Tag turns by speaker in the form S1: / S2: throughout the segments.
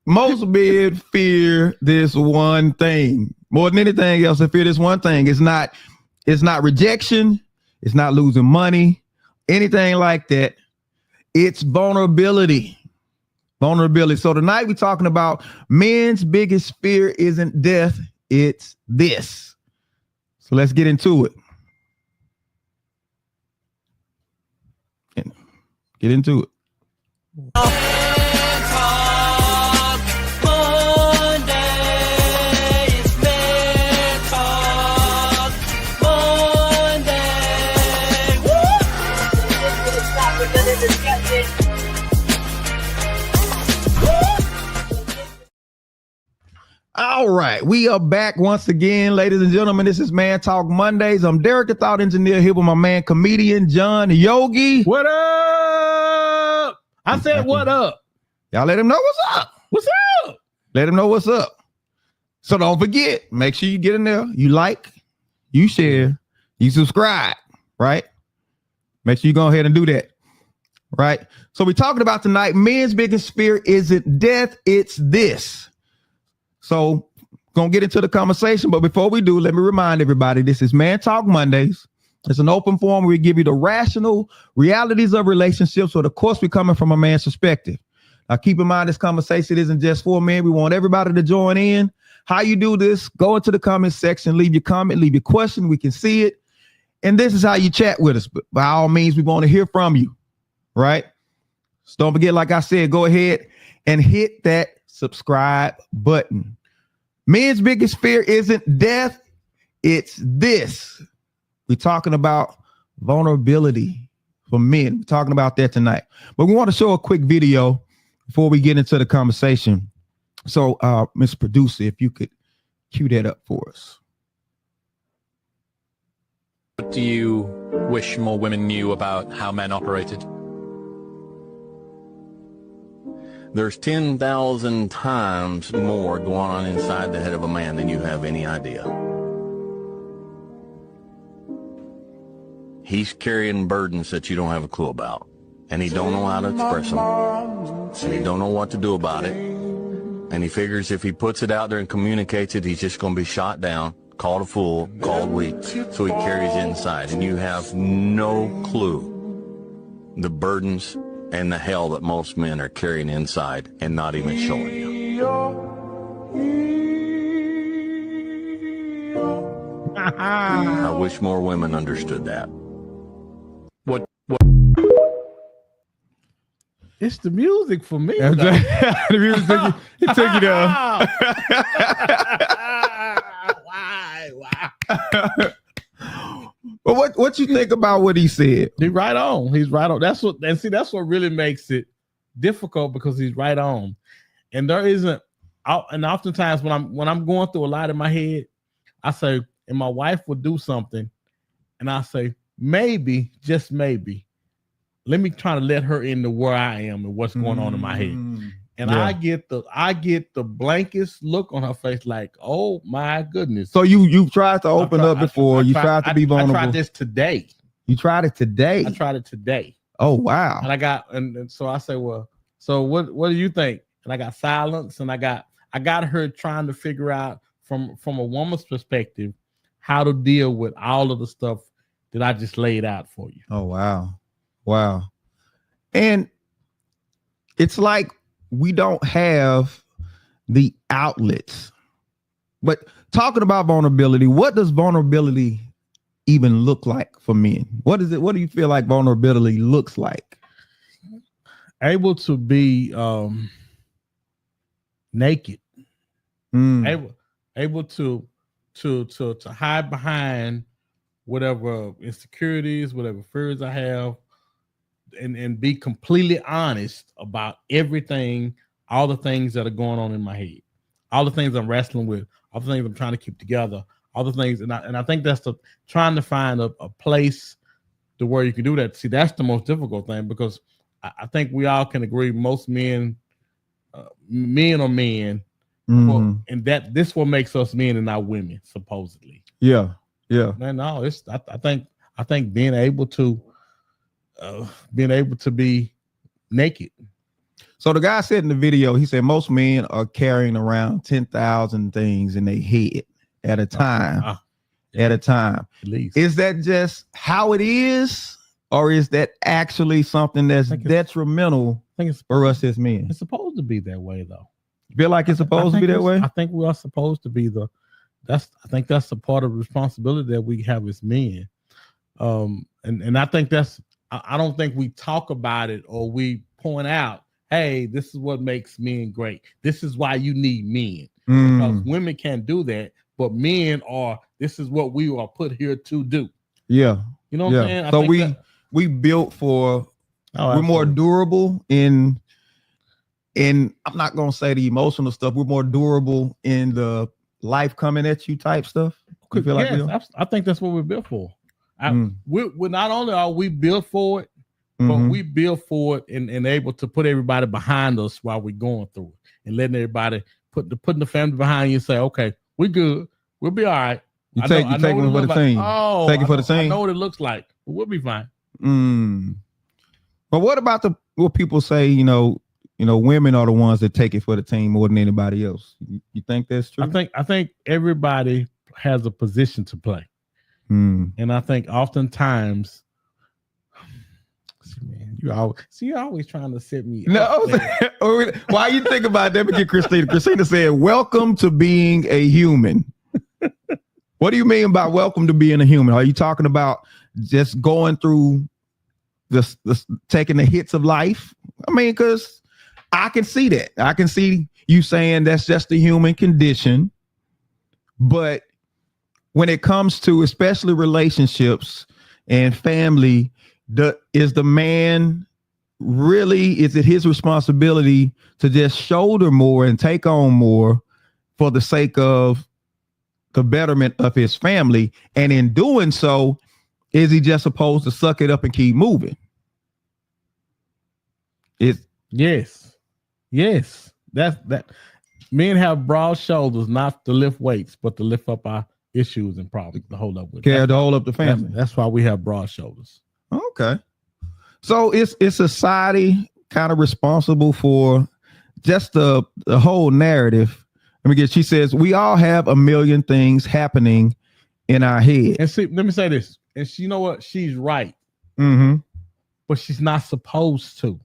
S1: Most men fear this one thing more than anything else. They fear this one thing. It's not rejection. It's not losing money, anything like that. It's vulnerability. Vulnerability. So tonight we're talking about men's biggest fear isn't death. It's this. So let's get into it. Get into it. All right, we are back once again, ladies and gentlemen. This is Man Talk Mondays. I'm Derek, the thought engineer, here with my man, comedian John Yogi.
S2: What up? I said, what up?
S1: Y'all let him know what's up.
S2: What's up?
S1: Let him know what's up. So don't forget, make sure you get in there. You like, you share, you subscribe, right? Make sure you go ahead and do that, right? So we're talking about tonight, men's biggest fear isn't death, it's this. So gonna get into the conversation, but before we do, let me remind everybody, this is Man Talk Mondays. It's an open forum where we give you the rational realities of relationships, but of course we're coming from a man's perspective. Now keep in mind, this conversation isn't just for men. We want everybody to join in. How you do this, go into the comment section, leave your comment, leave your question, we can see it. And this is how you chat with us. But by all means, we want to hear from you, right? So don't forget, like I said, go ahead and hit that subscribe button. Men's biggest fear isn't death, it's this. We're talking about vulnerability for men. We're talking about that tonight. But we want to show a quick video before we get into the conversation. So, Mr. Producer, if you could cue that up for us.
S3: What do you wish more women knew about how men operated? There's 10,000 times more going on inside the head of a man than you have any idea. He's carrying burdens that you don't have a clue about. And he don't know how to express them. And he don't know what to do about it. And he figures if he puts it out there and communicates it, he's just going to be shot down, called a fool, called weak. So he carries it inside. And you have no clue the burdens and the hell that most men are carrying inside and not even showing you. I wish more women understood that. What?
S2: It's the music for me.
S1: The music took you there.
S2: Why?
S1: But what you think about what he said?
S2: He's right on. He's right on. That's what really makes it difficult, because he's right on. And there isn't. And oftentimes when I'm going through a lot in my head, I say, and my wife would do something, and I say, maybe, just maybe, let me try to let her into where I am and what's going on in my head. And yeah. I get the blankest look on her face, like, oh my goodness.
S1: So you've tried to open up before. You tried to be vulnerable.
S2: I tried this today.
S1: You tried it today.
S2: I tried it today.
S1: Oh wow.
S2: And so I say, well, so what do you think? And I got silence, and I got her trying to figure out from a woman's perspective how to deal with all of the stuff that I just laid out for you.
S1: Oh wow. Wow. And it's like we don't have the outlets. But talking about vulnerability, what does vulnerability even look like for men? What is it? What do you feel like vulnerability looks like?
S2: Able to be naked. Able to hide behind whatever insecurities, whatever fears I have, and be completely honest about everything, all the things that are going on in my head, all the things I'm wrestling with, all the things I'm trying to keep together, all the things. And I think that's trying to find a place to where you can do that. See, that's the most difficult thing, because I think we all can agree most men are men. And that this what makes us men and not women, supposedly.
S1: Yeah.
S2: Man, no, it's I think being able to be naked.
S1: So the guy said in the video, he said most men are carrying around 10,000 things in their head at a time. At a time.
S2: At least.
S1: Is that just how it is, or is that actually something that's detrimental for us as men?
S2: It's supposed to be that way, though.
S1: You feel like it's supposed to be that way?
S2: I think we are supposed to be I think that's a part of the responsibility that we have as men. And I think I don't think we talk about it or we point out, hey, this is what makes men great. This is why you need men. Because women can't do that, but men this is what we are put here to do.
S1: Yeah.
S2: You know what I'm saying?
S1: So we built for, we're more durable in I'm not going to say the emotional stuff. We're more durable in the life coming at you type stuff. You feel like
S2: I think that's what we're built for. We're not only are we built for it, but we built for it and able to put everybody behind us while we're going through it and letting everybody putting the family behind you and say, okay, we're good. We'll be all right.
S1: You take it for the team. Take it for the team.
S2: I know what it looks like, but we'll be fine.
S1: But what about what people say, women are the ones that take it for the team more than anybody else? You think that's true?
S2: I think everybody has a position to play. And I think oftentimes, you always trying to set me up.
S1: No, why you think about that? Get Christina. Christina said, "Welcome to being a human." What do you mean by welcome to being a human? Are you talking about just going through this taking the hits of life? I mean, because I can see that. I can see you saying that's just the human condition. But when it comes to especially relationships and family, is the man really, is it his responsibility to just shoulder more and take on more for the sake of the betterment of his family? And in doing so, is he just supposed to suck it up and keep moving?
S2: Yes. That men have broad shoulders, not to lift weights, but to lift up our issues and problems, to hold up with.
S1: To hold up the family.
S2: That's why we have broad shoulders.
S1: Okay. So is society kind of responsible for just the whole narrative? She says we all have a million things happening in our head.
S2: And see, let me say this. And you know what? She's right. But she's not supposed to.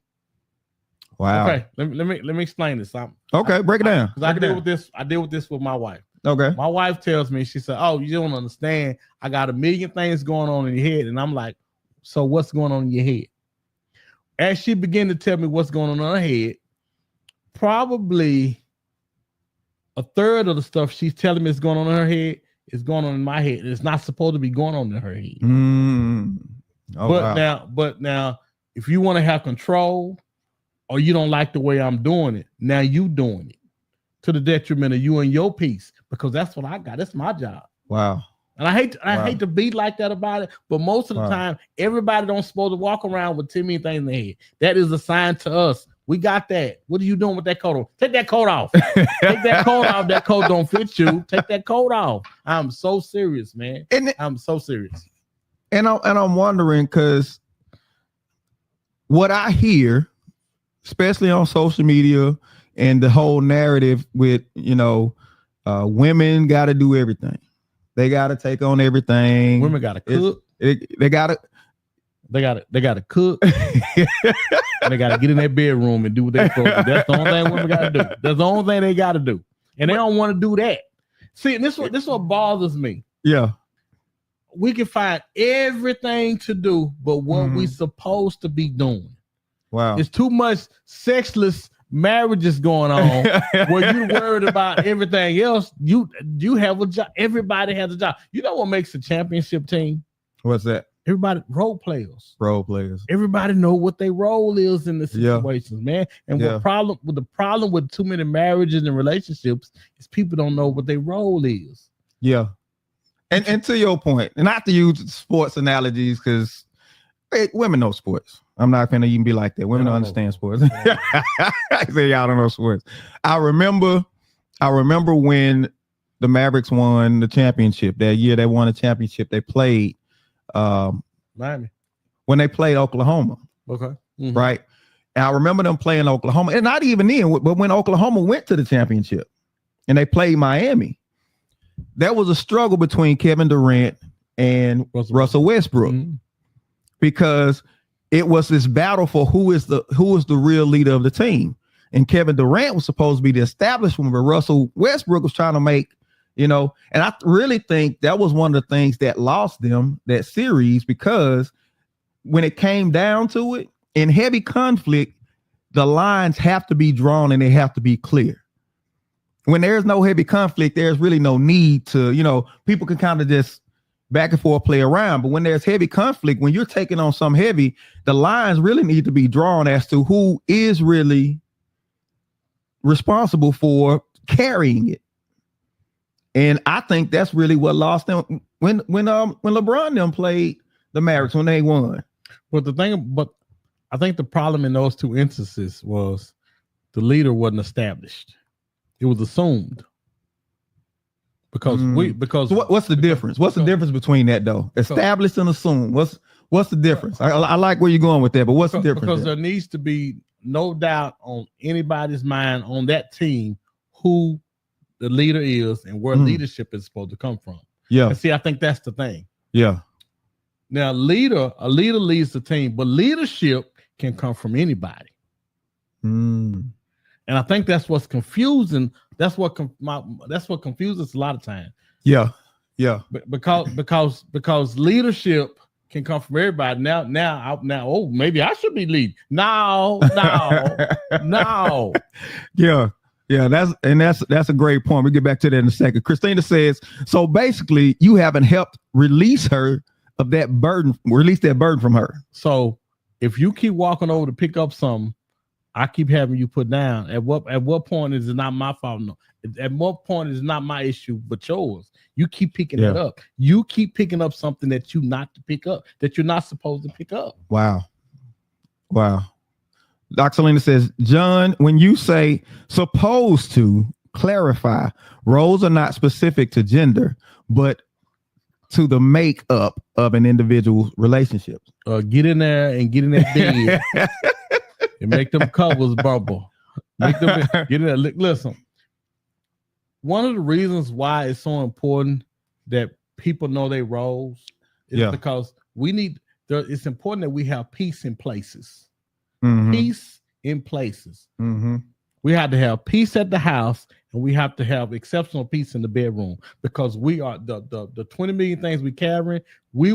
S1: Wow.
S2: Okay. Let me explain this.
S1: Okay, break it down.
S2: I deal with this. I deal with this with my wife.
S1: Okay.
S2: My wife tells me, she said, "Oh, you don't understand. I got a million things going on in your head." And I'm like, "So what's going on in your head?" As she began to tell me what's going on in her head, probably a third of the stuff she's telling me is going on in her head is going on in my head. It's not supposed to be going on in her head. But now, if you want to have control, or you don't like the way I'm doing it, now you doing it to the detriment of you and your peace, because that's what I got. That's my job.
S1: Wow.
S2: And I hate to be like that about it, but most of the time, everybody don't supposed to walk around with 10 million things in their head. That is a sign to us. We got that. What are you doing with that coat on? Take that coat off. Take that coat off. That coat don't fit you. Take that coat off. I'm so serious, man. I'm so serious.
S1: And I'm wondering, because what I hear, especially on social media and the whole narrative with, women got to do everything. They got to take on everything.
S2: Women got to cook.
S1: They got to
S2: cook. And they got to get in their bedroom and do what they're supposed to do. That's the only thing women got to do. That's the only thing they got to do. And they don't want to do that. See, this is what bothers me.
S1: Yeah.
S2: We can find everything to do, but what we supposed to be doing.
S1: Wow.
S2: It's too much sexless marriages going on where you're worried about everything else. You have a job. Everybody has a job. You know what makes a championship team?
S1: What's that?
S2: Everybody, role players.
S1: Everybody
S2: know what their role is in the situations, man. And the problem with too many marriages and relationships is people don't know what their role is.
S1: Yeah. And to your point, and not to use sports analogies, because women know sports. I'm not going to even be like that. Women don't understand sports. I say y'all don't know sports. I remember when the Mavericks won the championship that year. They won a championship. They played
S2: Miami
S1: when they played Oklahoma.
S2: Okay.
S1: Right. And I remember them playing Oklahoma, and not even then, but when Oklahoma went to the championship and they played Miami, there was a struggle between Kevin Durant and Russell Westbrook, because it was this battle for who is the real leader of the team. And Kevin Durant was supposed to be the established one, but Russell Westbrook was trying to make, and I really think that was one of the things that lost them that series, because when it came down to it, in heavy conflict, the lines have to be drawn and they have to be clear. When there's no heavy conflict, there's really no need to, people can kind of just back and forth play around. But when there's heavy conflict, when you're taking on some heavy, the lines really need to be drawn as to who is really responsible for carrying it. And I think that's really what lost them when LeBron them played the Mavericks when they won.
S2: But I think the problem in those two instances was the leader wasn't established. It was assumed. Because
S1: so what's the difference? What's the difference between that though? Established and assumed. What's the difference? I like where you're going with that, but what's the difference?
S2: Because there needs to be no doubt on anybody's mind on that team who the leader is and where leadership is supposed to come from.
S1: Yeah.
S2: And see, I think that's the thing.
S1: Yeah.
S2: Now, a leader leads the team, but leadership can come from anybody. And I think that's what's confusing. That's what confuses a lot of times.
S1: Yeah. Yeah.
S2: Because leadership can come from everybody. Now, oh, maybe I should be leading. No.
S1: Yeah. Yeah, that's a great point. We'll get back to that in a second. Christina says, so basically you haven't helped release her of that burden, release that burden from her.
S2: So if you keep walking over to pick up something, I keep having you put down. At what point is it not my fault? No. At what point is it not my issue, but yours? You keep picking it up. You keep picking up something that you're not to pick up, that you're not supposed to pick up.
S1: Wow. Dr. Selena says, John, when you say supposed to, clarify, roles are not specific to gender, but to the makeup of an individual's relationship.
S2: Get in there and get in that bed and make them covers bubble. Get in there. Listen, one of the reasons why it's so important that people know their roles is because it's important that we have peace in places. Peace in places. We have to have peace at the house, and we have to have exceptional peace in the bedroom, because we are the 20 million things we carry. We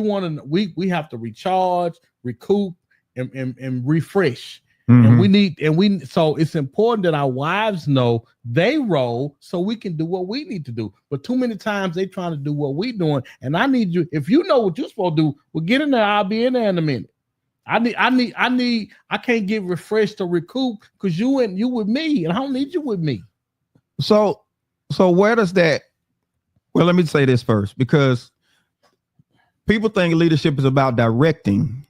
S2: have to recharge, recoup, and refresh. So it's important that our wives know they role so we can do what we need to do. But too many times they trying to do what we doing, and I need you. If you know what you're supposed to do, well, get in there. I'll be in there in a minute. I can't get refreshed or recoup because you with me, and I don't need you with me.
S1: So where does that? Well, let me say this first, because people think leadership is about directing.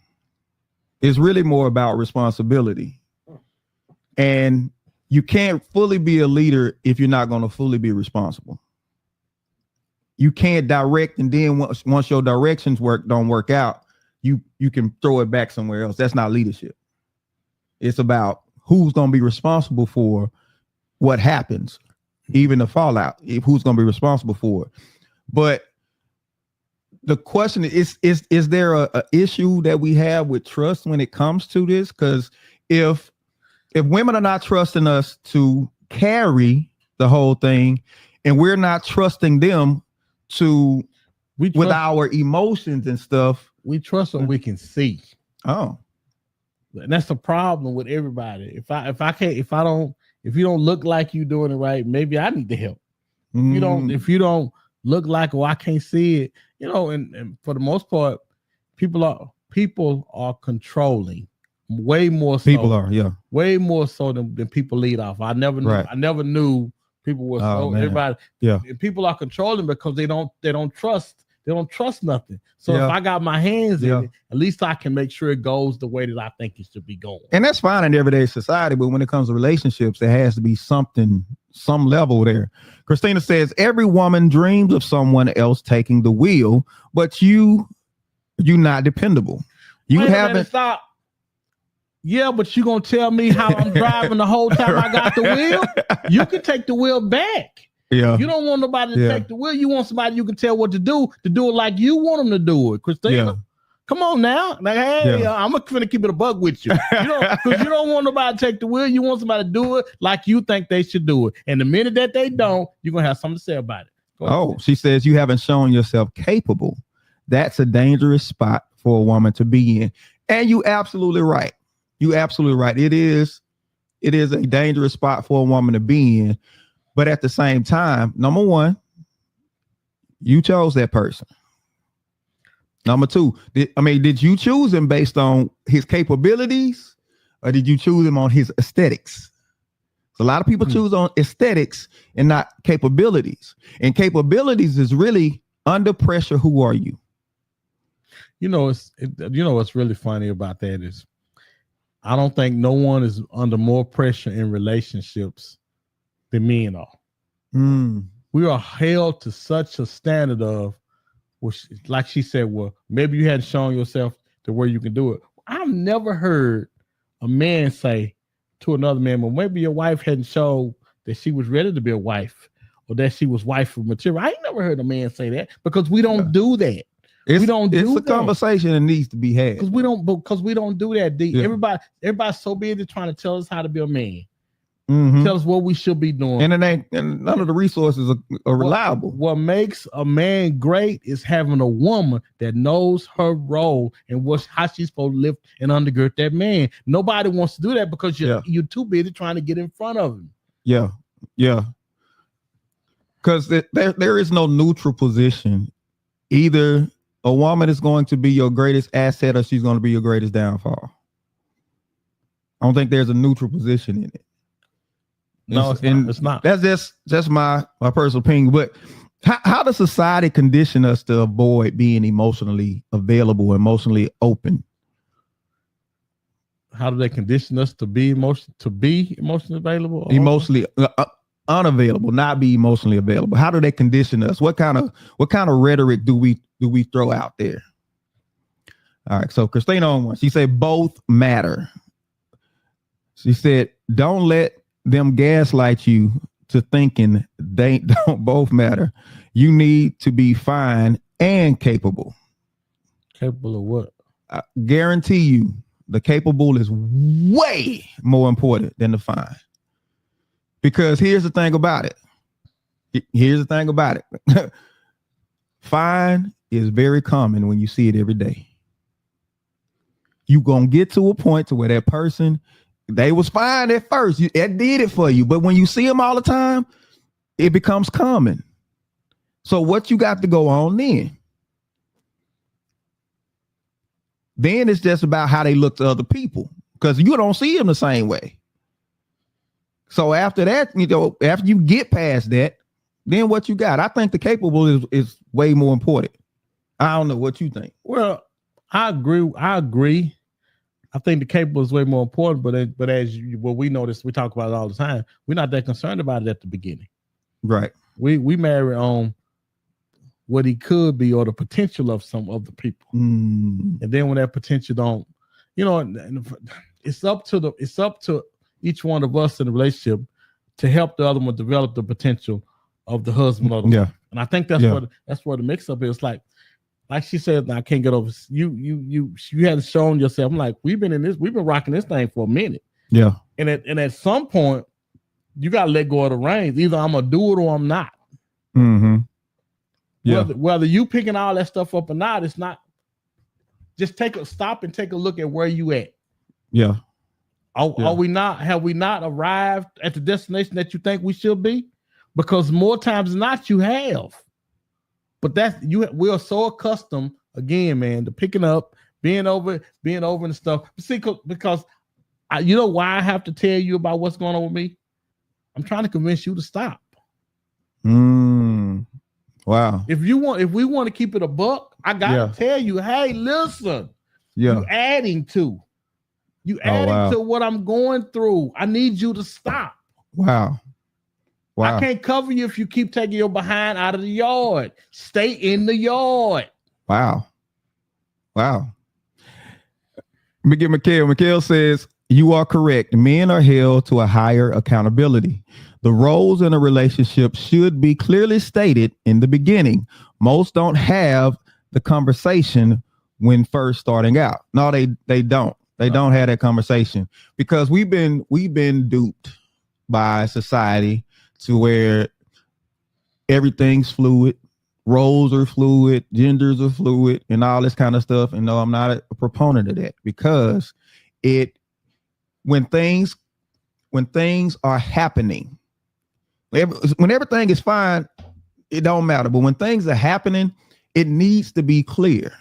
S1: It's really more about responsibility, and you can't fully be a leader if you're not going to fully be responsible. You can't direct, and then once your directions don't work out, you can throw it back somewhere else. That's not leadership. It's about who's going to be responsible for what happens, even the fallout. Who's going to be responsible for it? But the question is there a issue that we have with trust when it comes to this? Because if women are not trusting us to carry the whole thing, and we're not trusting them with our emotions and stuff,
S2: we trust what we can see.
S1: Oh,
S2: and that's the problem with everybody. If you don't look like you doing it right, maybe I need to help. If you don't look like, I can't see it, and for the most part, people are controlling way more so. Way more so than people lead off. I never knew people were everybody. Yeah. People are controlling because they don't trust. They don't trust nothing. So if I got my hands in it, at least I can make sure it goes the way that I think it should be going.
S1: And that's fine in everyday society, but when it comes to relationships, there has to be some level there. Christina says, every woman dreams of someone else taking the wheel, but you're not dependable. You haven't.
S2: Stop. Yeah, but you gonna tell me how I'm driving the whole time I got the wheel? You can take the wheel back.
S1: Yeah.
S2: You don't want nobody to take the wheel. You want somebody you can tell what to do it like you want them to do it. Christina,
S1: Yeah.
S2: come on now. Like, hey, I'm gonna keep it a bug with you. Because you don't want nobody to take the wheel. You want somebody to do it like you think they should do it. And the minute that they don't, you're gonna have something to say about it.
S1: She says you haven't shown yourself capable. That's a dangerous spot for a woman to be in. And you absolutely right. You absolutely right. It is a dangerous spot for a woman to be in. But at the same time, number one, you chose that person. Number two, did you choose him based on his capabilities, or did you choose him on his aesthetics? So a lot of people choose on aesthetics and not capabilities. And capabilities is really under pressure. Who are you?
S2: What's really funny about that is I don't think no one is under more pressure in relationships than men are. We are held to such a standard of, which, like she said, well, maybe you hadn't shown yourself to where you can do it. I've never heard a man say to another man, well, maybe your wife hadn't showed that she was ready to be a wife or that she was wife for material. I ain't never heard a man say that because we don't do that.
S1: It's a conversation that needs to be had
S2: because we don't do that. Everybody's so busy trying to tell us how to be a man. Tell us what we should be doing,
S1: and none of the resources are reliable.
S2: What makes a man great is having a woman that knows her role and how she's supposed to live and undergird that man. Nobody wants to do that because you're too busy trying to get in front of him.
S1: Yeah. Because there is no neutral position. Either a woman is going to be your greatest asset or she's going to be your greatest downfall. I don't think there's a neutral position in it.
S2: No, it's not.
S1: That's just my personal opinion. But how does society condition us to avoid being emotionally available, emotionally open?
S2: How do they condition us to be emotionally available?
S1: Emotionally unavailable, not be emotionally available. How do they condition us? What kind of rhetoric do we throw out there? All right. So Christina on one. She said both matter. She said, don't let them gaslight you to thinking they don't both matter. You need to be fine and capable.
S2: Capable of what?
S1: I guarantee you the capable is way more important than the fine. Because here's the thing about it. Fine is very common when you see it every day. You gonna get to a point to where that person, they was fine at first. It did it for you. But when you see them all the time, it becomes common. So what you got to go on then? Then it's just about how they look to other people because you don't see them the same way. So after that, after you get past that, then what you got? I think the capable is way more important. I don't know what you think.
S2: Well, I agree. I think the capable is way more important, but we notice, we talk about it all the time. We're not that concerned about it at the beginning.
S1: Right. We
S2: marry on what he could be or the potential of some of the people. And then when that potential don't, it's up to each one of us in the relationship to help the other one develop the potential of the husband or the wife. And I think that's where the mix up is. Like she said, I can't get over you hadn't shown yourself. I'm like, we've been rocking this thing for a minute.
S1: Yeah.
S2: And at some point, you gotta let go of the reins. Either I'm gonna do it or I'm not.
S1: Mm-hmm. Yeah.
S2: Whether you picking all that stuff up or not, it's not. Just stop and take a look at where you at.
S1: Yeah.
S2: Are we not? Have we not arrived at the destination that you think we should be? Because more times than not, you have. But we are so accustomed, again, man, to picking up, being over and stuff. See, because you know why I have to tell you about what's going on with me? I'm trying to convince you to stop.
S1: Wow.
S2: If we want to keep it a buck, I gotta tell you, hey, listen. You adding to what I'm going through. I need you to stop.
S1: Wow.
S2: I can't cover you if you keep taking your behind out of the yard. Stay in the yard.
S1: Wow. me get Mikhail. Mikhail says, you are correct. Men are held to a higher accountability. The roles in a relationship should be clearly stated in the beginning. Most don't have the conversation when first starting out. No, they don't. They don't have that conversation because we've been duped by society to where everything's fluid, roles are fluid, genders are fluid, and all this kind of stuff. And no, I'm not a proponent of that because when things are happening, when everything is fine, it don't matter. But when things are happening, it needs to be clear.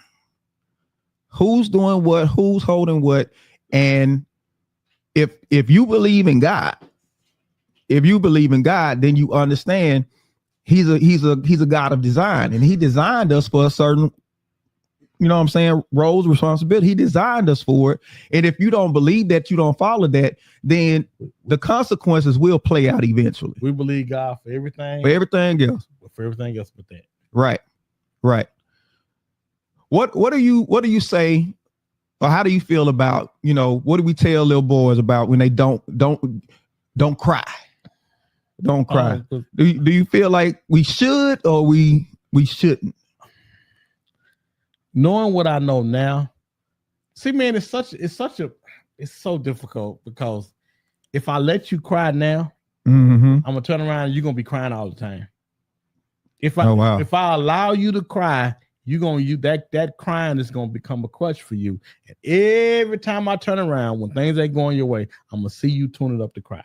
S1: Who's doing what, who's holding what. And if you believe in God, then you understand he's a God of design, and he designed us for a certain, you know what I'm saying, roles, responsibility. He designed us for it. And if you don't believe that, you don't follow that, then the consequences will play out eventually.
S2: We believe God for everything.
S1: For everything else.
S2: For everything else but that.
S1: Right. What do you say, or how do you feel about, what do we tell little boys about when they don't cry? Don't cry. Do you feel like we should or we shouldn't?
S2: Knowing what I know now, see, man, it's so difficult because if I let you cry now, I'm gonna turn around and you're gonna be crying all the time. If I allow you to cry, that crying is gonna become a crutch for you. And every time I turn around, when things ain't going your way, I'm gonna see you tuning up to cry.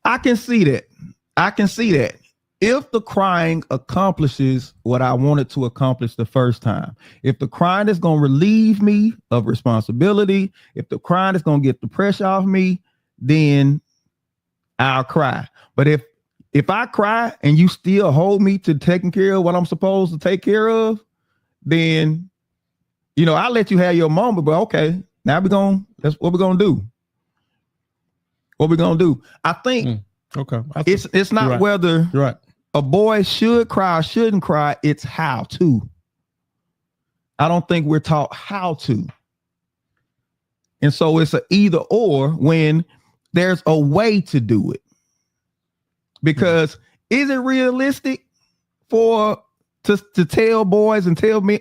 S1: I can see that. If the crying accomplishes what I wanted to accomplish the first time, if the crying is going to relieve me of responsibility, if the crying is going to get the pressure off me, then I'll cry. But if I cry and you still hold me to taking care of what I'm supposed to take care of, then, I'll let you have your moment, but okay, now that's what we're going to do. What we're going to do. I think it's not
S2: right.
S1: whether
S2: You're right.
S1: A boy should cry or shouldn't cry. It's how to. I don't think we're taught how to. And so it's an either or when there's a way to do it. Because is it realistic to tell boys and tell men,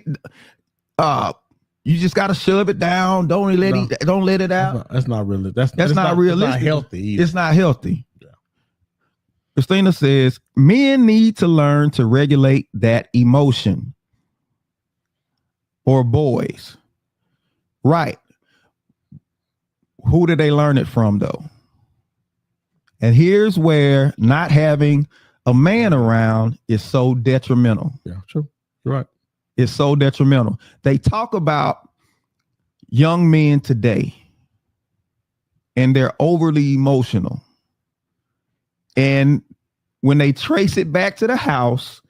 S1: you just got to shove it down. Don't let it out.
S2: That's not really. That's
S1: not realistic.
S2: It's not healthy either.
S1: It's not healthy. Christina says, men need to learn to regulate that emotion. Or boys. Right. Who did they learn it from, though? And here's where not having a man around is so detrimental.
S2: Yeah, true. You're right.
S1: It's so detrimental. They talk about young men today, and they're overly emotional. And when they trace it back to the house,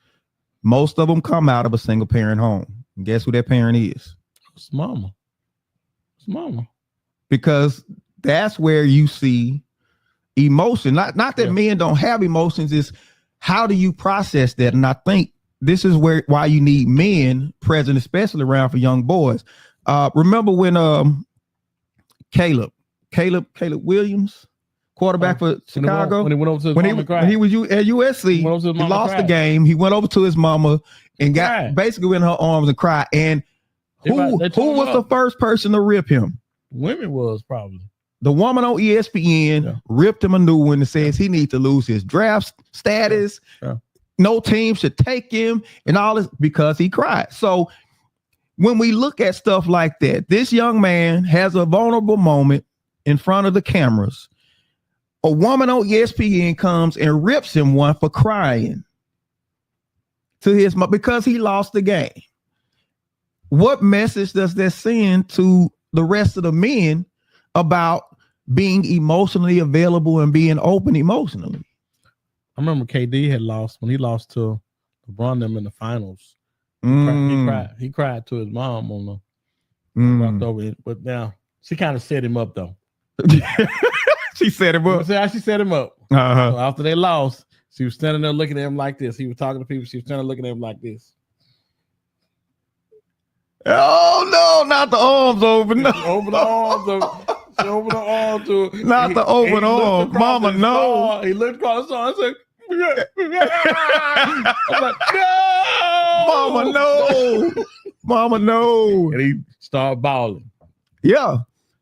S1: most of them come out of a single parent home. And guess who that parent is?
S2: It's mama. It's mama.
S1: Because that's where you see emotion. Not that men don't have emotions, is how do you process that? And I think this is why you need men present, especially around for young boys. Remember when Caleb Williams, quarterback for Chicago,
S2: when he went over to his mama and cried.
S1: When he was at USC, he lost the game. He went over to his mama and got basically in her arms and cried. And who was the first person to rip him?
S2: Women was probably.
S1: The woman on ESPN ripped him a new one that says he needs to lose his draft status. Yeah. No team should take him and all this because he cried. So when we look at stuff like that, this young man has a vulnerable moment in front of the cameras. A woman on ESPN comes and rips him one for crying to his mom because he lost the game. What message does that send to the rest of the men about being emotionally available and being open emotionally?
S2: I remember KD had lost when he lost to LeBron them in the finals. He cried to his mom on the walked over. But now she kind of set him up though.
S1: She set him up.
S2: See how she set him up.
S1: Uh-huh.
S2: So after they lost, she was standing there looking at him like this. He was talking to people. She was standing looking at him like this.
S1: Oh no, not the arms open. No.
S2: Over the arms over the arms to
S1: Not the open arm. Mama, no.
S2: He looked across the saw and said, I was like, no,
S1: Mama, no. Mama, no.
S2: and he started bawling.
S1: Yeah,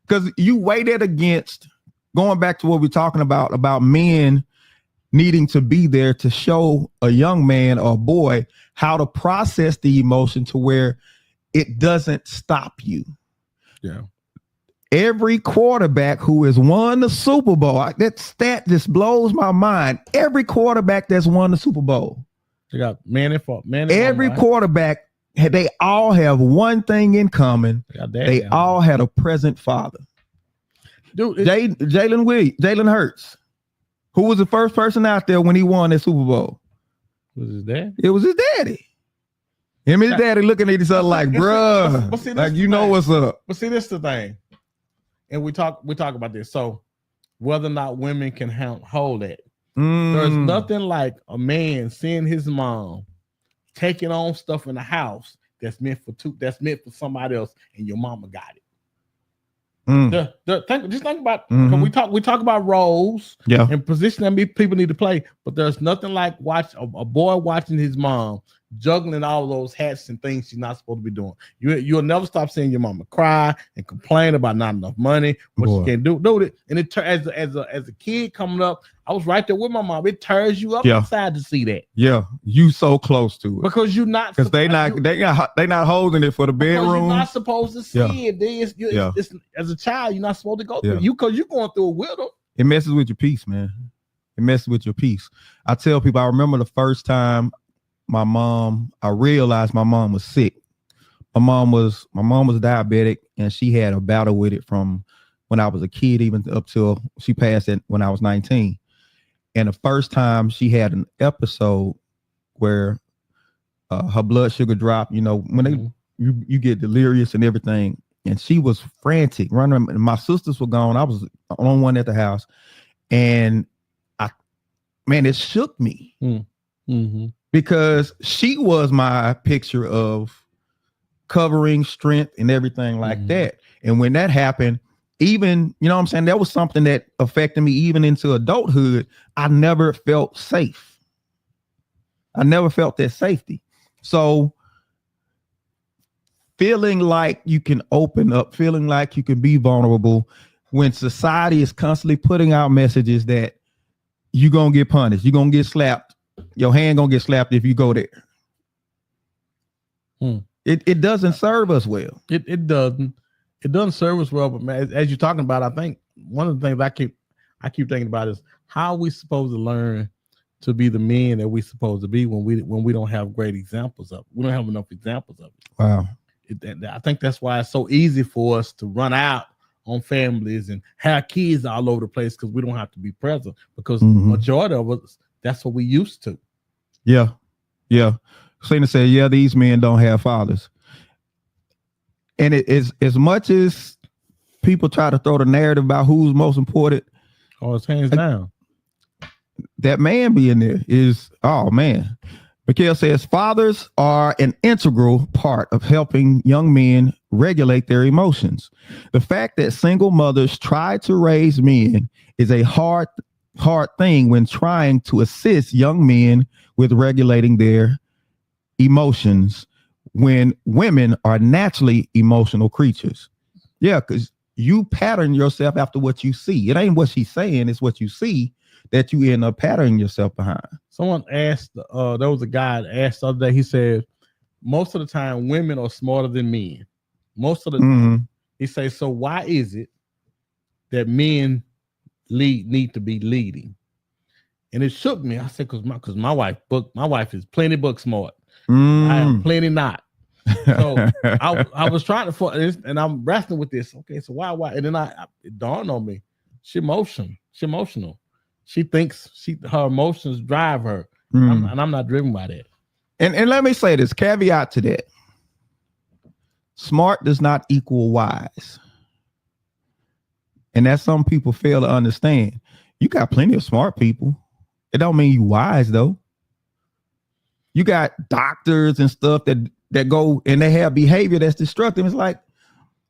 S1: because you weigh that against going back to what we're talking about men needing to be there to show a young man or boy how to process the emotion to where it doesn't stop you.
S2: Yeah.
S1: Every quarterback who has won the Super Bowl, that stat just blows my mind. Every quarterback that's won the Super Bowl.
S2: They got
S1: Every quarterback, they all have one thing in common. They all had a present father.
S2: Dude,
S1: Jalen Hurts, who was the first person out there when he won that Super Bowl?
S2: Was his dad?
S1: It was his daddy. Him and his daddy looking at each other like, bruh, like you know what's up.
S2: But see, this is the thing, and we talk about this. So whether or not women can hold that, there's nothing like a man seeing his mom taking on stuff in the house that's meant for somebody else, and your mama got it. Just think about we talk about roles and position that people need to play, but there's nothing like a boy watching his mom juggling all those hats and things she's not supposed to be doing. You'll never stop seeing your mama cry and complain about not enough money, what she can't do it. And it as a kid coming up, I was right there with my mom. It tears you up inside to see that. Yeah, you so close to it because you're not because they not holding it for the bedroom. You're not supposed to see it. It's, as a child, you're not supposed to go through it. Because you're going through it with them. It messes with your peace, man. It messes with your peace. I tell people, I remember the first time I realized my mom was sick. My mom was diabetic, and she had a battle with it from when I was a kid, even up till she passed it when I was 19. And the first time she had an episode where her blood sugar dropped, when you get delirious and everything, and she was frantic, running. And my sisters were gone. I was the only one at the house, and it shook me. Because she was my picture of covering, strength, and everything like that. And when that happened, even, that was something that affected me even into adulthood. I never felt safe. I never felt that safety. So feeling like you can open up, feeling like you can be vulnerable when society is constantly putting out messages that you're going to get punished, you're going to get slapped. Your hand gonna get slapped if you go there. It doesn't serve us well. It doesn't serve us well. But man, as you're talking about, I think one of the things I keep thinking about is how are we supposed to learn to be the men that we're supposed to be when we don't have great examples of it. We don't have enough examples of it. Wow. I think that's why it's so easy for us to run out on families and have kids all over the place because we don't have to be present because majority of us. That's what we used to. Yeah. Cena said, yeah, these men don't have fathers. And it is as much as people try to throw the narrative about who's most important. Oh, it's hands down. That man being there is, oh man. Mikhail says, fathers are an integral part of helping young men regulate their emotions. The fact that single mothers try to raise men is a hard thing when trying to assist young men with regulating their emotions when women are naturally emotional creatures. Yeah, because you pattern yourself after what you see. It ain't what she's saying, it's what you see that you end up patterning yourself behind. Someone asked, there was a guy that asked the other day, he said, most of the time women are smarter than men. Most of the time. He says, so why is it that men need to be leading? And it shook me. I said, because my wife is plenty book smart. I am plenty not. So I was trying to, and I'm wrestling with this. Okay, so why? And then it dawned on me. She's emotional. She thinks her emotions drive her, and I'm not driven by that. And let me say this caveat to that: smart does not equal wise. And that's some people fail to understand. You got plenty of smart people. It don't mean you wise though. You got doctors and stuff that
S1: that go and they have behavior that's destructive. It's like,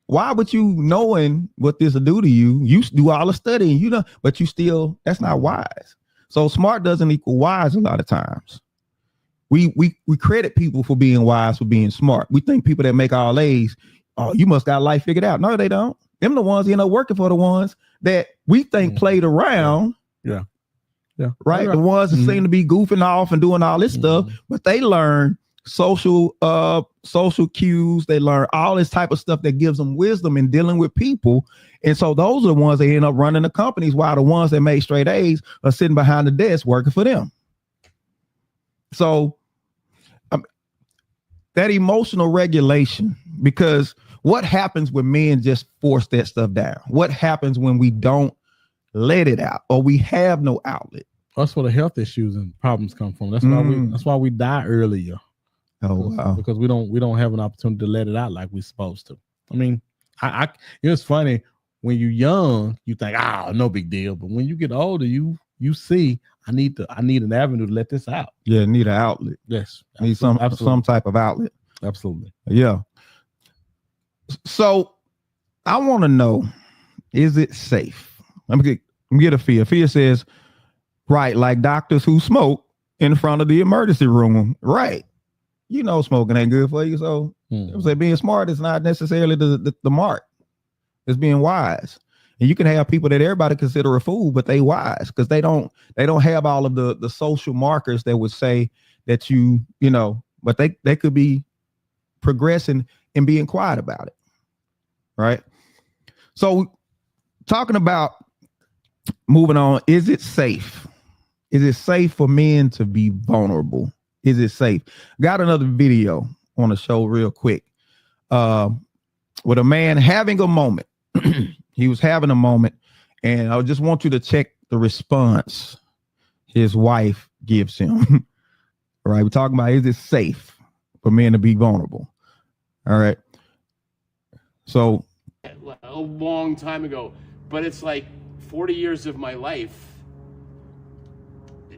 S1: why would you, knowing what this will do to you, you do all the studying, you know, but you still, that's not wise. So smart doesn't equal wise a lot of times. We credit people for being wise, for being smart. We think people that make all A's, oh, you must got life figured out. No, they don't. Them the ones end up working for the ones that we think played around.
S2: Yeah.
S1: Right. The ones that seem to be goofing off and doing all this stuff, but they learn social cues. They learn all this type of stuff that gives them wisdom in dealing with people. And so those are the ones that end up running the companies, while the ones that made straight A's are sitting behind the desk working for them. So that emotional regulation, because what happens when men just force that stuff down? What happens when we don't let it out, or we have no outlet?
S2: That's where the health issues and problems come from. That's why we die earlier.
S1: Oh, wow.
S2: Because we don't have an opportunity to let it out like we're supposed to. I mean, I it's funny, when you're young, you think, no big deal. But when you get older, you see, I need an avenue to let this out.
S1: Yeah, need an outlet.
S2: Yes.
S1: Need some type of outlet.
S2: Absolutely.
S1: Yeah. So I want to know, is it safe? Let me get a fear. Fear says, right, like doctors who smoke in front of the emergency room. Right. You know, smoking ain't good for you. So I say being smart is not necessarily the mark. It's being wise. And you can have people that everybody consider a fool, but they wise because they don't have all of the social markers that would say that you know, but they could be progressing and being quiet about it. Right. So talking about moving on, is it safe? Is it safe for men to be vulnerable? Is it safe? Got another video on the show real quick with a man having a moment. He was having a moment, and I just want you to check the response his wife gives him. All right, we're talking about, is it safe for men to be vulnerable? All right. So
S4: a long time ago, but it's like 40 years of my life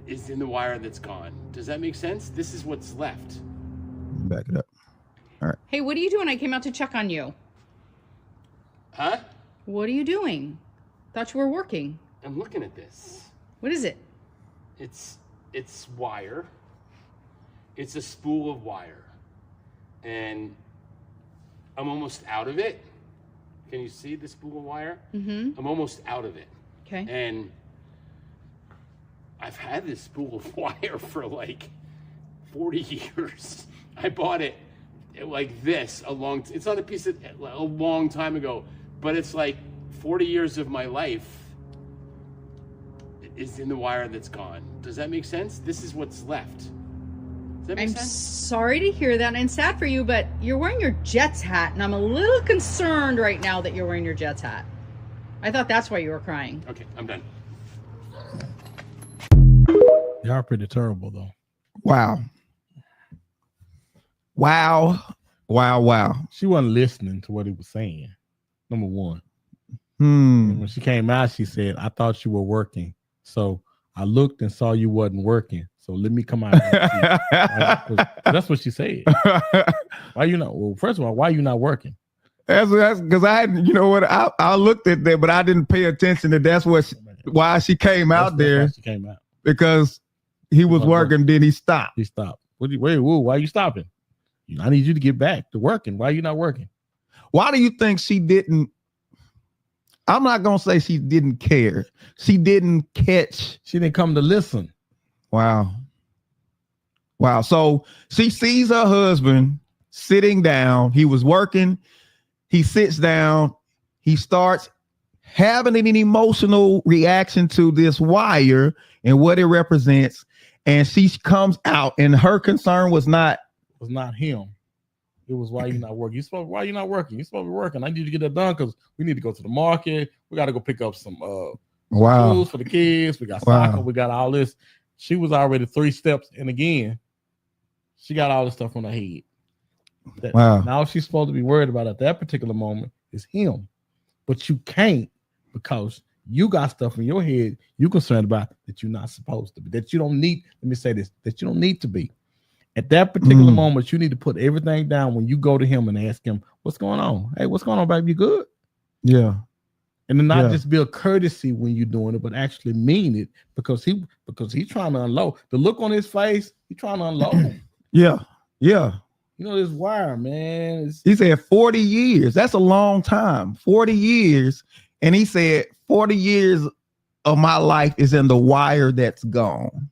S4: is in the wire that's gone. Does that make sense? This is what's left.
S1: Back it up. All right.
S5: Hey, what are you doing? I came out to check on you.
S4: Huh?
S5: What are you doing? Thought you were working.
S4: I'm looking at this.
S5: What is it?
S4: It's wire. It's a spool of wire. And I'm almost out of it. Can you see the spool of wire?
S5: Mm-hmm.
S4: I'm almost out of it.
S5: Okay.
S4: And I've had this spool of wire for like 40 years. I bought it like this it's not a piece of a long time ago, but it's like 40 years of my life is in the wire that's gone. Does that make sense? This is what's left. Does that make sense?
S5: Sorry to hear that, and sad for you, but you're wearing your Jets hat, and I'm a little concerned right now that you're wearing your Jets hat. I thought that's why you were crying.
S4: Okay, I'm done.
S2: They are pretty terrible, though.
S1: Wow.
S2: She wasn't listening to what he was saying. Number one. When she came out, she said, I thought you were working. So I looked and saw you wasn't working. So let me come out. That's what she said. Why you not? Well, first of all, why you not working?
S1: That's because I hadn't, you know what? I looked at that, but I didn't pay attention that that's why she came out there.
S2: She came out
S1: because he was working. Then he stopped.
S2: He stopped. Wait, why are you stopping? I need you to get back to working. Why are you not working?
S1: Why do you think she didn't? I'm not gonna say she didn't care. She didn't catch.
S2: She didn't come to listen.
S1: Wow. So she sees her husband sitting down. He was working. He sits down. He starts having an emotional reaction to this wire and what it represents. And she comes out, and her concern was not
S2: him. It was, why you not working? Why you not working? You're supposed to be working. I need you to get that done because we need to go to the market. We got to go pick up some tools for the kids. We got soccer. We got all this. She was already 3 steps, and again, she got all this stuff on her head. Now she's supposed to be worried about at that particular moment is him. But you can't, because you got stuff in your head you're concerned about that you're not supposed to be, that you don't need. Let me say this, that you don't need to be. At that particular moment, you need to put everything down when you go to him and ask him, what's going on? Hey, what's going on, baby? You good?
S1: Yeah.
S2: And then not just be a courtesy when you're doing it, but actually mean it because he's trying to unload. The look on his face, he's trying to unload.
S1: Yeah. Yeah.
S2: You know, this wire, man.
S1: He said 40 years. That's a long time. 40 years. And he said 40 years of my life is in the wire that's gone.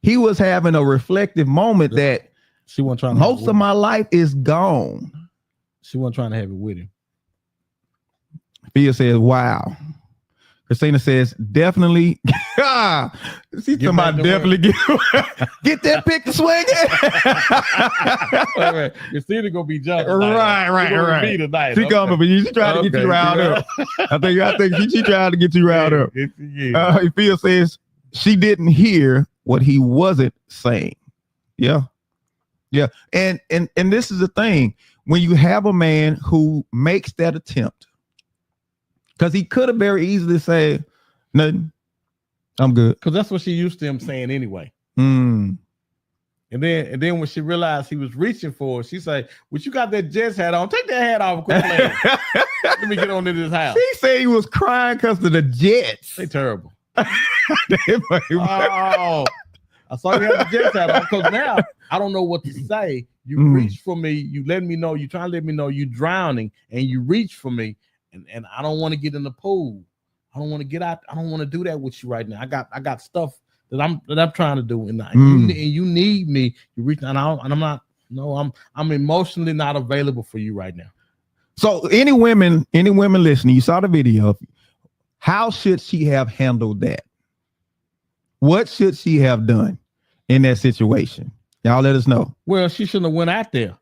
S1: He was having a reflective moment that
S2: she wasn't trying to
S1: most of my life is gone.
S2: She wasn't trying to have it with him.
S1: Fia says, wow. Christina says, definitely. She's talking about definitely get that picture swinging.
S2: Right. Christina gonna be jealous.
S1: Right.
S2: Tonight.
S1: She coming, but she trying to get you riled up. I think she trying to get you riled up. Fia says she didn't hear what he wasn't saying. Yeah. And this is the thing. When you have a man who makes that attempt, because he could have very easily said, nothing, I'm good.
S2: Because that's what she used to him saying anyway.
S1: And
S2: then when she realized he was reaching for her, she said, well, you got that Jets hat on. Take that hat off. Quit playing. Let me get on into this house.
S1: He said he was crying because of the Jets.
S2: They terrible. Oh, I saw you have the Jets hat on because now I don't know what to say. You reach for me. You let me know. You trying to let me know you're drowning and you reach for me. And I don't want to get in the pool. I don't want to get out. I don't want to do that with you right now. I got stuff that I'm trying to do, and you need me. You reach, and I'm not. No, I'm emotionally not available for you right now.
S1: So any women listening, you saw the video. How should she have handled that? What should she have done in that situation? Y'all let us know.
S2: Well, she shouldn't have went out there.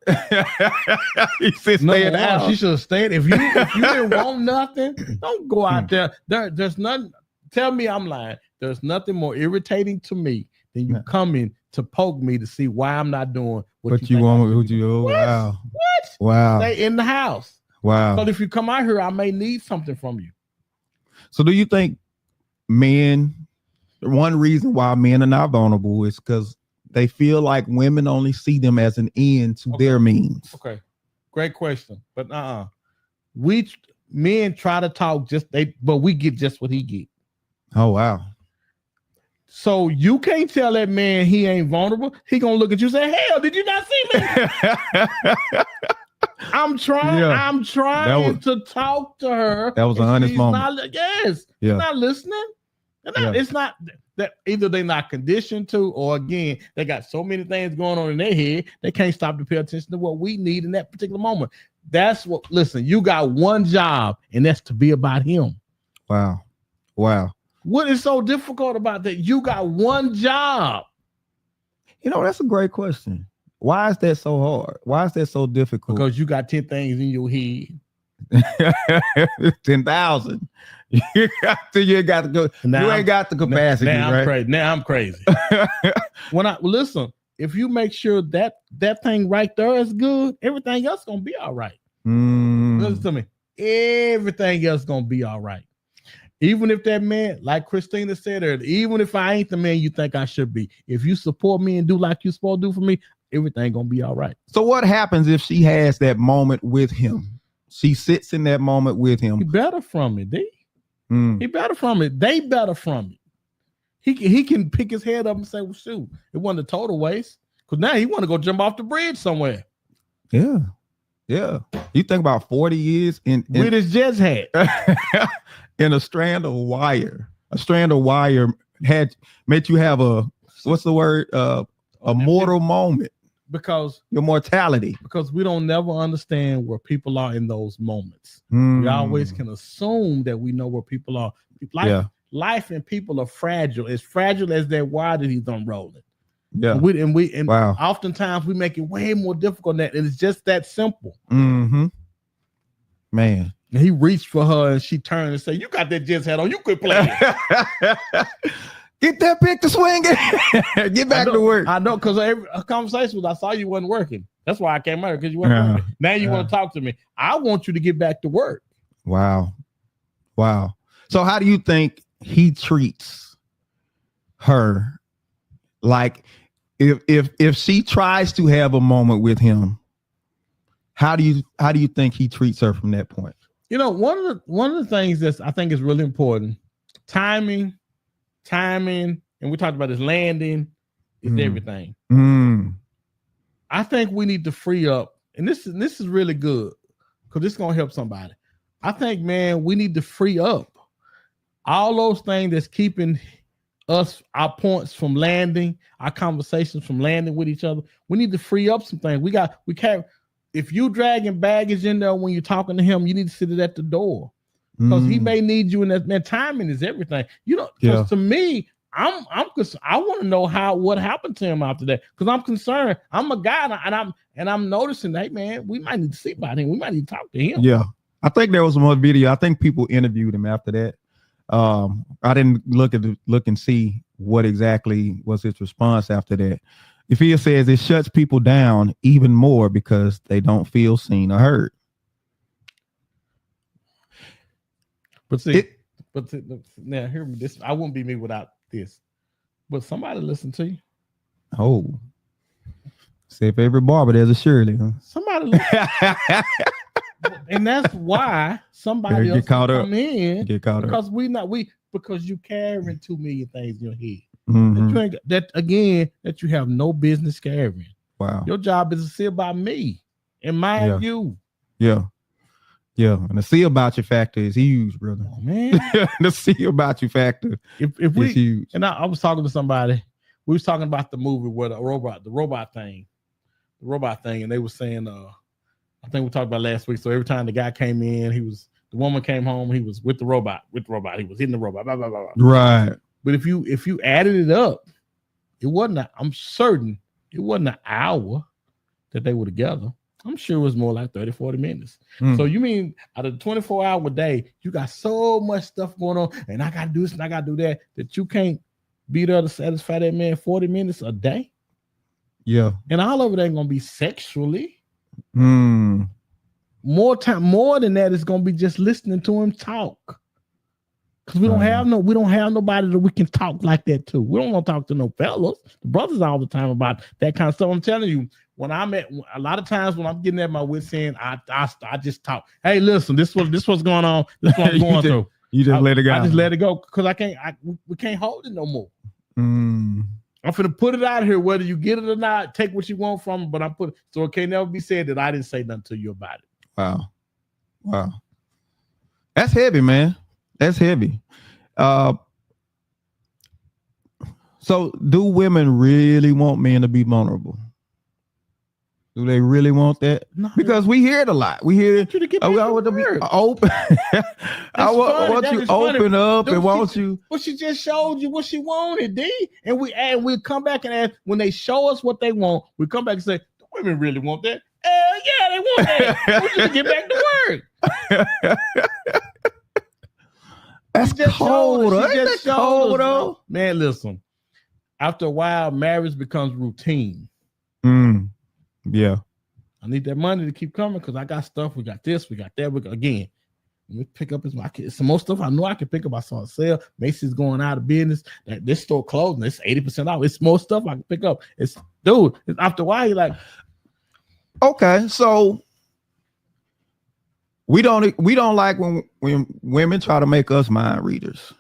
S1: He said stay in the house.
S2: She should have stayed. If you didn't want nothing, don't go out there. There's nothing. Tell me I'm lying. There's nothing more irritating to me than you coming to poke me to see why I'm not doing what you want.
S1: Wow.
S2: What?
S1: Wow.
S2: Stay in the house.
S1: Wow.
S2: But if you come out here, I may need something from you.
S1: So do you think one reason why men are not vulnerable is because they feel like women only see them as an end to their means?
S2: Okay. Great question. But we men try to talk but we get just what he get.
S1: Oh, wow.
S2: So you can't tell that man he ain't vulnerable. He gonna look at you and say, hell, did you not see me? I'm trying to talk to her.
S1: That was an honest moment.
S2: Not listening. It's not that either they're not conditioned to, or again, they got so many things going on in their head, they can't stop to pay attention to what we need in that particular moment. Listen, you got one job, and that's to be about him.
S1: Wow.
S2: What is so difficult about that? You got one job.
S1: That's a great question. Why is that so hard? Why is that so difficult?
S2: Because you got 10 things in your head.
S1: 10,000. You ain't got to go. You ain't got the capacity.
S2: Now I'm crazy. Listen, if you make sure that thing right there is good, everything else gonna be all right. Listen to me. Everything else gonna be all right. Even if that man, like Christina said earlier, even if I ain't the man you think I should be, if you support me and do like you're supposed to do for me, everything gonna be all right.
S1: So what happens if she has that moment with him? She sits in that moment with him.
S2: He better from it, D. He better from it. They better from it. He can pick his head up and say, well, shoot, it wasn't a total waste. Because now he want to go jump off the bridge somewhere.
S1: Yeah. You think about 40 years
S2: with his Jets hat.
S1: In a strand of wire. A strand of wire made you have what's the word? A mortal moment.
S2: Because
S1: your mortality.
S2: Because we don't never understand where people are in those moments. We always can assume that we know where people are. Life and people are fragile. As fragile as that wire that he's unrolling.
S1: Yeah.
S2: And oftentimes we make it way more difficult than that. And it's just that simple.
S1: Man.
S2: And he reached for her and she turned and said, you got that Jets hat on. You quit playing.
S1: Get that picture swinging. Get back to work.
S2: I know, because a conversation was, I saw you wasn't working. That's why I came out, because you weren't working. Now you want to talk to me. I want you to get back to work.
S1: Wow. So how do you think he treats her Like if she tries to have a moment with him, how do you think he treats her from that point?
S2: You know, one of the things that I think is really important, timing, and we talked about this, landing is everything. I think we need to free up, and this is really good because this is gonna help somebody. I think, man, we need to free up all those things that's keeping us, our points from landing, our conversations from landing with each other. We need to free up some things. We can't. If you dragging baggage in there when you're talking to him, you need to sit it at the door because he may need you in that. Man, timing is everything. You know, because to me, I want to know what happened to him after that because I'm concerned. I'm a guy and I'm noticing, hey man, we might need to see about him. We might need to talk to him.
S1: Yeah, I think there was more video. I think people interviewed him after that. I didn't look and see what exactly was his response after that. If he says it shuts people down even more because they don't feel seen or heard.
S2: But now hear me. This I wouldn't be me without this. But somebody listen to you.
S1: Oh, say if every barber there's a Shirley. Huh?
S2: Somebody listen. And that's why somebody else come in.
S1: Get caught
S2: because
S1: up.
S2: Because you carrying 2 million things in your head. That you have no business carrying.
S1: Wow.
S2: Your job is to see about me and mind you.
S1: Yeah. And the see about you factor is huge, brother.
S2: Oh, man.
S1: The see about you factor is huge.
S2: And I was talking to somebody. We was talking about the movie where the robot thing, and they were saying, I think we talked about last week. So every time the guy came in, the woman came home, he was with the robot. He was hitting the robot. Blah, blah, blah, blah.
S1: Right.
S2: But if you added it up, I'm certain it wasn't an hour that they were together. I'm sure it was more like 30, 40 minutes. So you mean out of the 24-hour day, you got so much stuff going on, and I got to do this and I got to do that you can't be there to satisfy that man 40 minutes a day?
S1: Yeah.
S2: And all of it ain't going to be sexually. More than that is going to be just listening to him talk. Because we don't have nobody that we can talk like that to. We don't want to talk to no fellas, the brothers all the time about that kind of stuff. I'm telling you, when I'm at a lot of times when I'm getting at my wit's end, I just talk. Hey, listen, this what's going on. This what I'm going through.
S1: You just let it go.
S2: I just let it go because we can't hold it no more. I'm finna put it out here, whether you get it or not. Take what you want from it, but so it can never be said that I didn't say nothing to you about it.
S1: Wow, that's heavy, man. That's heavy. So do women really want men to be vulnerable? Do they really want that? No. Because we hear it a lot. We hear I want to be open. I want you open up and want you.
S2: Well, she just showed you what she wanted, D. And we come back and ask when they show us what they want. We come back and say, the women really want that. Hell yeah, they want that. We just get back to work.
S1: That's cold. That's cold, though.
S2: Man, listen. After a while, marriage becomes routine.
S1: Yeah.
S2: I need that money to keep coming because I got stuff. We got this. We got that. Again, we pick up some more stuff. I know I can pick up. I saw a sale. Macy's going out of business. This store closing. It's 80% off. It's more stuff I can pick up. It's after a while, you're like,
S1: okay, so we don't like when women try to make us mind readers.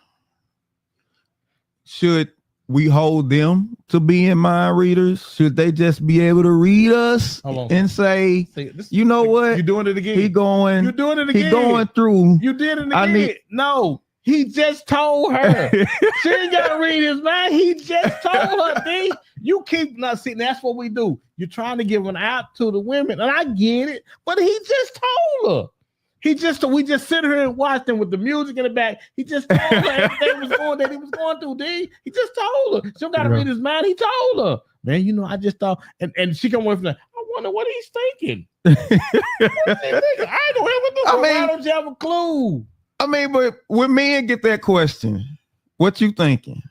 S1: Should we hold them to being mind readers? Should they just be able to read us and say, you know what?
S2: You're doing it again.
S1: You're doing it again. He going through.
S2: You did it again. No, he just told her. She ain't got to read his mind. He just told her, D. You keep not sitting. That's what we do. You're trying to give an out to the women. And I get it. But he just told her. We just sit here and watch them with the music in the back. He just told her everything that he was going through, D. He just told her. She don't got to read his mind. He told her. Man, I just thought, and she come away from that. I wonder what he's thinking. I don't have a clue. Why don't you have a clue?
S1: I mean, but when men get that question, what you thinking?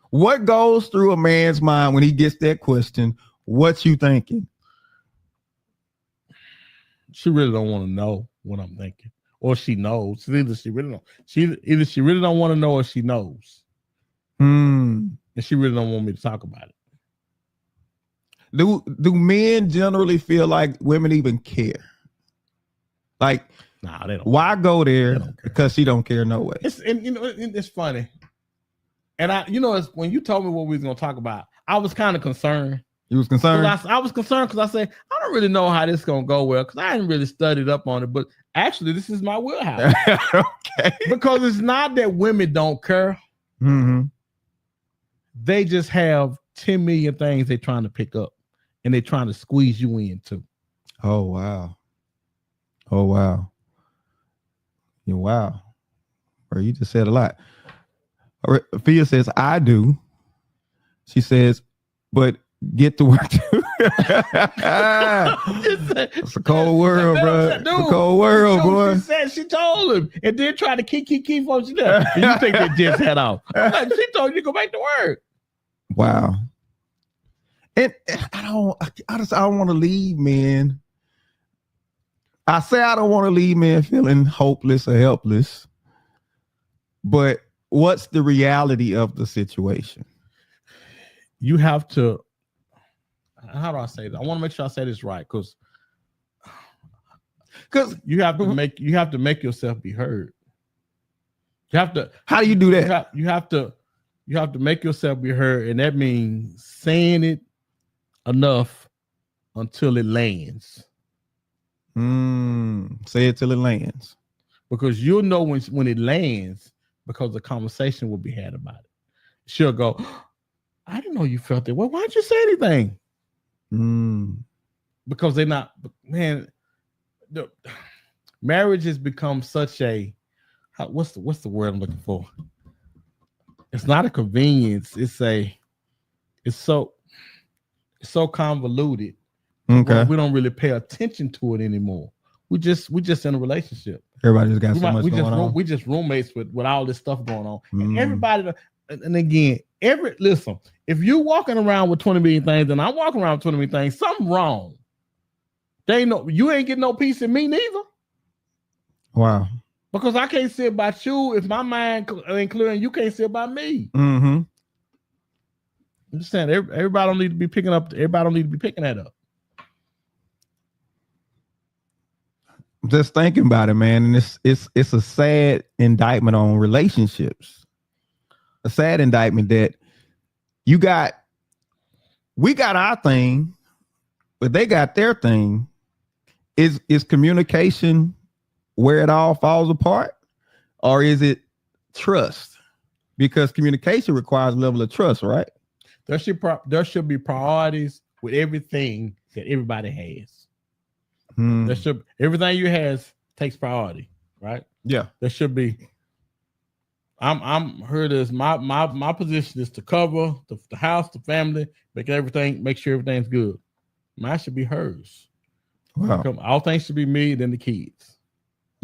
S1: What goes through a man's mind when he gets that question? What you thinking?
S2: She really don't want to know what I'm thinking, or she knows. Either she really don't want to know, or she knows. and she really don't want me to talk about it.
S1: Do men generally feel like women even care? Like,
S2: nah, they don't.
S1: Why go there? Because she don't care no way.
S2: It's funny. And it's when you told me what we was gonna talk about, I was kind of concerned.
S1: You was concerned?
S2: I was concerned because I said I don't really know how this is gonna go well because I hadn't really studied up on it. But actually, this is my wheelhouse.
S1: Okay.
S2: Because it's not that women don't care.
S1: Mm-hmm.
S2: They just have 10 million things they're trying to pick up, and they're trying to squeeze you into.
S1: Oh wow. Oh wow. Yeah, wow. Or you just said a lot. Fia says, I do. She says, but get to work too. It's a cold world, bro. It's a cold world, boy.
S2: She told him, and then try to keep what she does. You take that Jets hat off. She told you to go back to work.
S1: Wow. And I don't want to leave, man. I say I don't want to leave, man, feeling hopeless or helpless. But what's the reality of the situation?
S2: You have to, how do I say that? I want to make sure I say this right, because you have to make yourself be heard. You have to.
S1: How do you do that?
S2: You have to make yourself be heard, and that means saying it enough until it lands.
S1: Say it till it lands.
S2: Because you'll know when it lands, because the conversation will be had about it. She'll go, I didn't know you felt that way. Why'd you say anything? Because they're not, man, the marriage has become such a, what's the word I'm looking for? It's not a convenience. It's so convoluted.
S1: Okay.
S2: We don't really pay attention to it anymore. We just in a relationship.
S1: Everybody just got so much going on.
S2: We just roommates with all this stuff going on. And everybody, and again, listen, if you walking around with 20 million things and I'm walking around with 20 million things, something wrong. You ain't getting no peace in me neither.
S1: Wow.
S2: Because I can't say about you if my mind ain't clear, and you can't say about me.
S1: Mm-hmm.
S2: I'm just saying, everybody don't need to be picking that up.
S1: Just thinking about it, man, and it's a sad indictment on relationships. A sad indictment that we got our thing, but they got their thing. Is communication where it all falls apart, or is it trust? Because communication requires a level of trust, right?
S2: There should be priorities with everything that everybody has. Everything you has takes priority, right?
S1: Yeah.
S2: There should be. I'm heard as my position is to cover the house, the family, make sure everything's good. Mine should be hers.
S1: Wow.
S2: All things should be me, then the kids.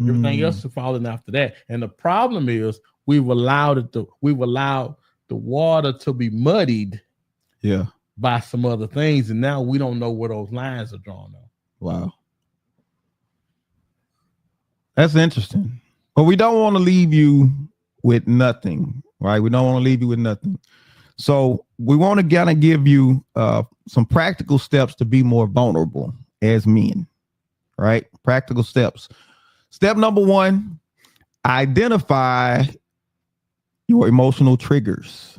S2: Everything else is falling after that. And the problem is we've allowed the water to be muddied, by some other things, and now we don't know where those lines are drawn on.
S1: Wow. That's interesting. But we don't want to leave you with nothing, right? We don't want to leave you with nothing. So we want to kind of give you some practical steps to be more vulnerable as men, right? Practical steps. Step number 1, identify your emotional triggers.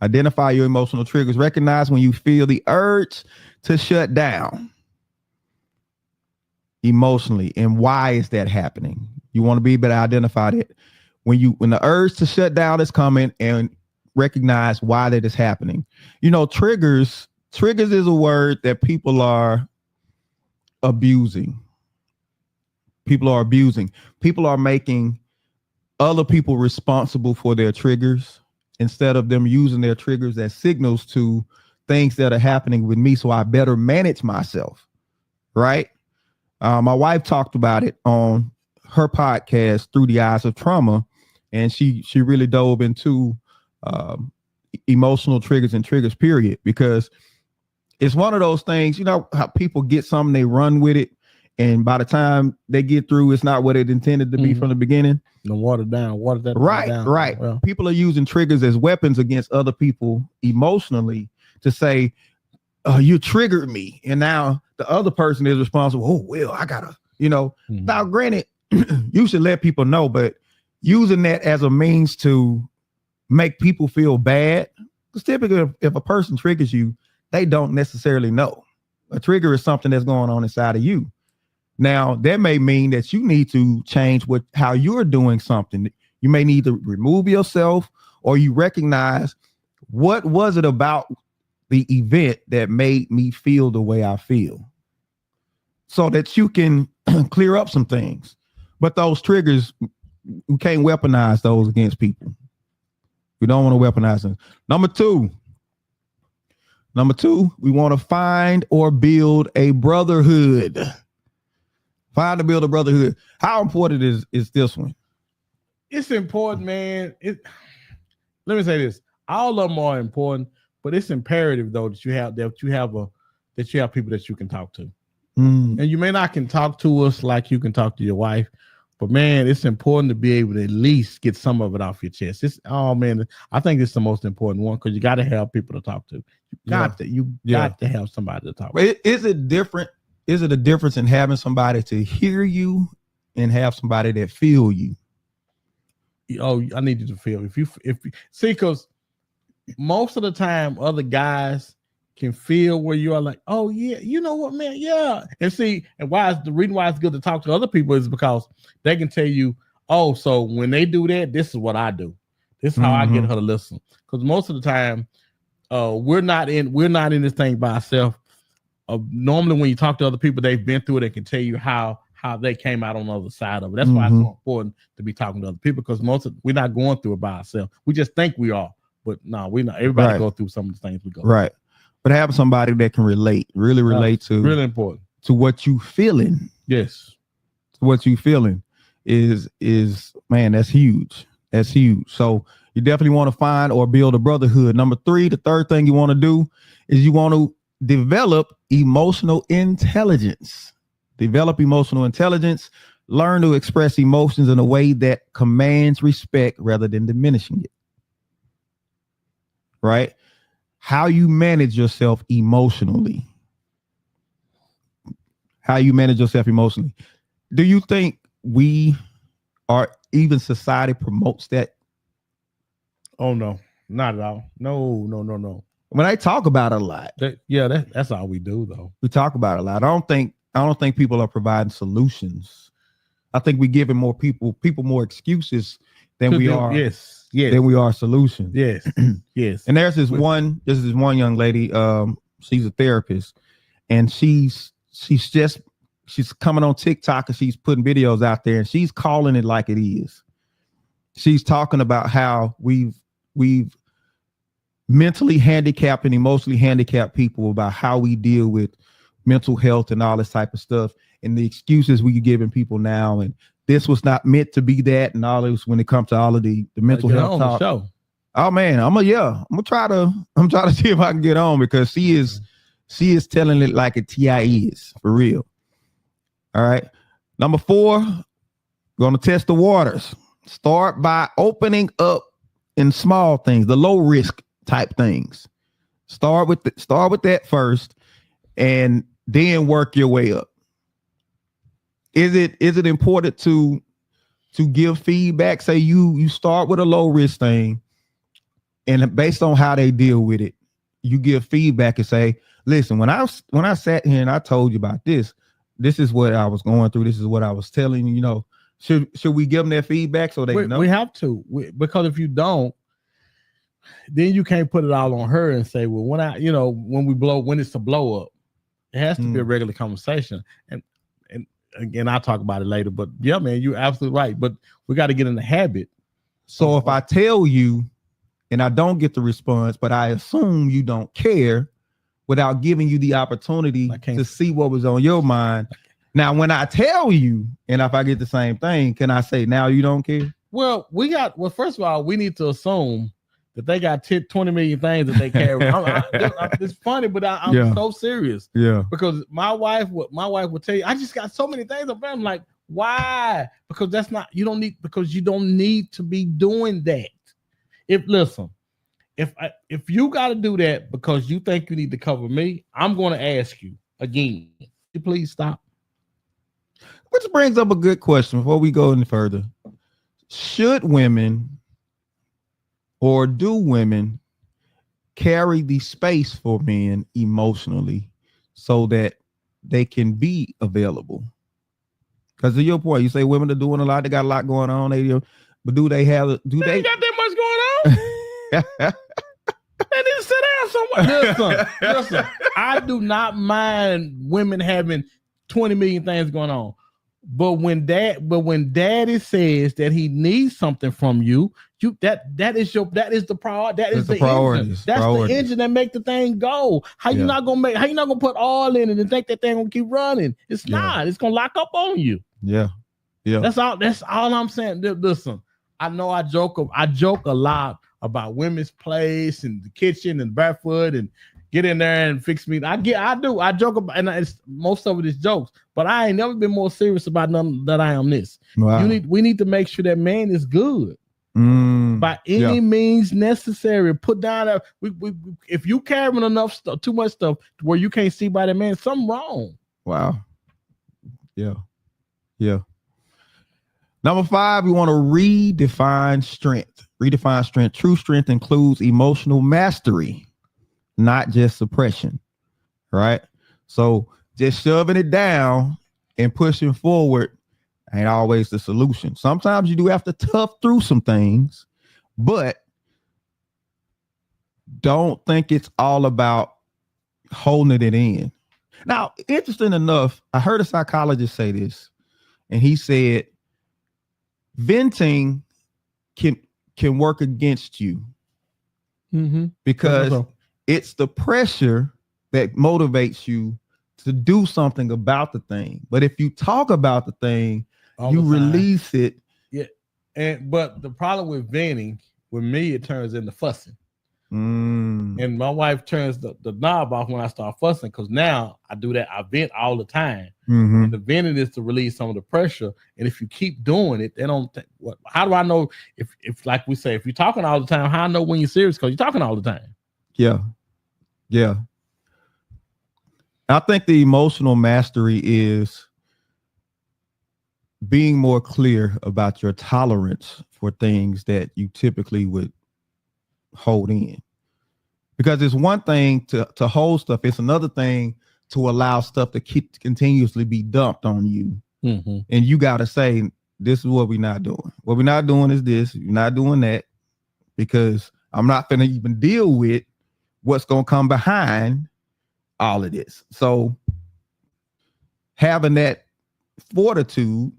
S1: Identify your emotional triggers. Recognize when you feel the urge to shut down emotionally, and why is that happening? You want to be able to identify that when the urge to shut down is coming, and recognize why that is happening. Triggers is a word that people are abusing. People are making other people responsible for their triggers instead of them using their triggers as signals to things that are happening with me, so I better manage myself, right? My wife talked about it on her podcast, Through the Eyes of Trauma, and she really dove into emotional triggers and triggers, period, because it's one of those things, how people get something, they run with it, and by the time they get through, it's not what it intended to be from the beginning.
S2: The water that
S1: Right,
S2: down.
S1: right.
S2: Well,
S1: People are using triggers as weapons against other people emotionally to say, you triggered me. And now the other person is responsible. Oh, well, I gotta, Now, granted, you should let people know, but using that as a means to make people feel bad, because typically if a person triggers you, they don't necessarily know. A trigger is something that's going on inside of you. Now, that may mean that you need to change how you're doing something. You may need to remove yourself, or you recognize, what was it about the event that made me feel the way I feel, so that you can clear up some things. But those triggers, you can't weaponize those against people. We don't want to weaponize them. Number two, we want to find or build a brotherhood. Find or build a brotherhood. How important is this one?
S2: It's important, man. Let me say this: all of them are important, but it's imperative though that you have people that you can talk to. And you may not can talk to us like you can talk to your wife, but man, it's important to be able to at least get some of it off your chest. I think it's the most important one, because you got to have people to talk to. You got to have somebody to talk to.
S1: Is it different? Is it a difference in having somebody to hear you and have somebody that feel you?
S2: Oh, I need you to feel. If you see, because most of the time other guys can feel where you are, like, oh yeah, you know what, man, yeah. And see, and the reason why it's good to talk to other people is because they can tell you, oh, so when they do that, this is what I do. This is how I get her to listen. Because most of the time, we're not in this thing by ourselves. Normally, when you talk to other people, they've been through it. They can tell you how they came out on the other side of it. That's why it's so important to be talking to other people, because we're not going through it by ourselves. We just think we are, but no, we're not. Everybody go through some of the things we go through.
S1: Right. But have somebody that can relate to
S2: really important
S1: to what you feeling.
S2: Yes.
S1: What you feeling is man, that's huge. That's huge. So you definitely want to find or build a brotherhood. Number 3, the third thing you want to do is you want to develop emotional intelligence. Develop emotional intelligence. Learn to express emotions in a way that commands respect rather than diminishing it. Right? How you manage yourself emotionally. How you manage yourself emotionally. Do you think we or even society promotes that?
S2: Oh no, not at all. No.
S1: When I talk about it a lot.
S2: That's all we do though.
S1: We talk about it a lot. I don't think people are providing solutions. I think we're giving more people more excuses than we are.
S2: Yes.
S1: Than we are solutions.
S2: Yes. Yes.
S1: And there's this one young lady. She's a therapist, and she's coming on TikTok and she's putting videos out there, and she's calling it like it is. She's talking about how we've mentally handicapped and emotionally handicapped people, about how we deal with mental health and all this type of stuff, and the excuses we giving people now, and this was not meant to be that, and all this when it comes to all of the mental health talk.
S2: Show.
S1: Oh man, I'm gonna try to see if I can get on, because she is telling it like a TI is for real. All right. Number 4, gonna test the waters. Start by opening up in small things, the low risk type things. Start with that first, and then work your way up. Is it important to give feedback? Say you start with a low risk thing, and based on how they deal with it, you give feedback and say, listen, when I sat here and I told you about this is what I was going through. This is what I was telling you. Should we give them their feedback so they know?
S2: We have to, because if you don't, then you can't put it all on her and say, well, when it's a blow up, it has to be a regular conversation. And again, I'll talk about it later, but yeah, man, you're absolutely right. But we got to get in the habit.
S1: So if I tell you and I don't get the response, but I assume you don't care, without giving you the opportunity to see what was on your mind. Now, when I tell you, and if I get the same thing, can I say now you don't care?
S2: Well, first of all, we need to assume that they got 20 million things that they carry. It's funny, but I'm so serious.
S1: Yeah.
S2: Because my wife would tell you, I just got so many things. I'm like, why? Because you don't need to be doing that. If you got to do that because you think you need to cover me, I'm going to ask you again. Please stop.
S1: Which brings up a good question before we go any further. Should women or do women carry the space for men emotionally so that they can be available? Because to your point, you say women are doing a lot, they got a lot going on, but do they got
S2: that much going on? They need to sit down somewhere. Listen, I do not mind women having 20 million things going on. But when daddy says that he needs something from you, that is the priority. That is the engine. That's the engine that make the thing go. How you not gonna put all in it and think that thing gonna keep running? It's not. It's gonna lock up on you.
S1: Yeah. That's
S2: all I'm saying. Listen, I know I joke a lot about women's place and the kitchen and barefoot and get in there and fix me. I joke about, and most of it is jokes, but I ain't never been more serious about nothing than I am this. Wow. We need to make sure that man is good by any means necessary. Put down if you carrying enough stuff, too much stuff where you can't see by the man, something wrong.
S1: Wow. Yeah. Number 5, we want to redefine strength. True strength includes emotional mastery, not just suppression, right? So just shoving it down and pushing forward ain't always the solution. Sometimes you do have to tough through some things, but don't think it's all about holding it in. Now, interesting enough, I heard a psychologist say this, and he said venting can work against you because it's the pressure that motivates you to do something about the thing. But if you talk about the thing, you release it.
S2: Yeah. But the problem with venting, with me, it turns into fussing. And my wife turns the knob off when I start fussing, because now I do that. I vent all the time. And the venting is to release some of the pressure. And if you keep doing it, they don't how do I know if like we say, if you're talking all the time, how I know when you're serious? Because you're talking all the time.
S1: Yeah. I think the emotional mastery is being more clear about your tolerance for things that you typically would hold in. Because it's one thing to hold stuff. It's another thing to allow stuff to continuously be dumped on you. And you got to say, this is what we're not doing. What we're not doing is this. You're not doing that, because I'm not going to even deal with what's going to come behind all of this. So having that fortitude,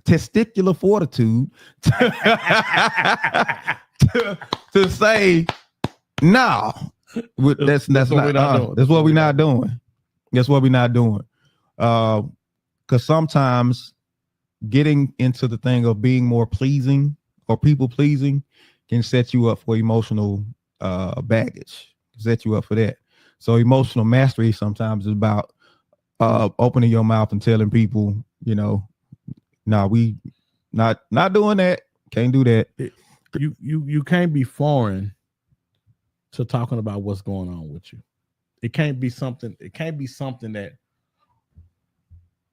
S1: testicular fortitude to say, no, that's not that's what we're not doing. That's what we're not doing. Because sometimes getting into the thing of being more pleasing or people pleasing can set you up for emotional baggage, set you up for that. So emotional mastery sometimes is about opening your mouth and telling people, no, we not doing that. Can't do that.
S2: You can't be foreign to talking about what's going on with you. It can't be something that,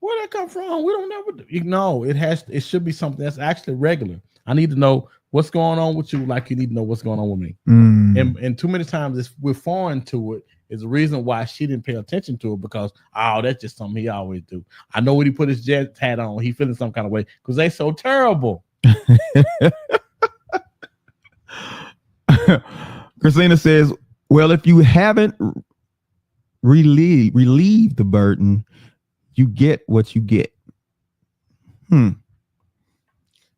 S2: where that come from? We don't never do. No, it should be something that's actually regular. I need to know what's going on with you, like you need to know what's going on with me. And too many times we're foreign to it is the reason why she didn't pay attention to it, because that's just something he always do. I know when he put his Jets hat on, he feeling some kind of way because they so terrible.
S1: Christina says, well, if you haven't relieved the burden, you get what you get.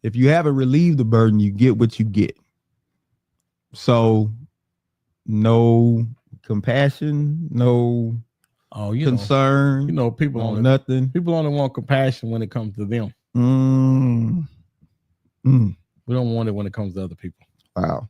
S1: If you haven't relieved the burden, you get what you get. So no compassion, no concern.
S2: People only
S1: nothing.
S2: People only want compassion when it comes to them. We don't want it when it comes to other people.
S1: Wow.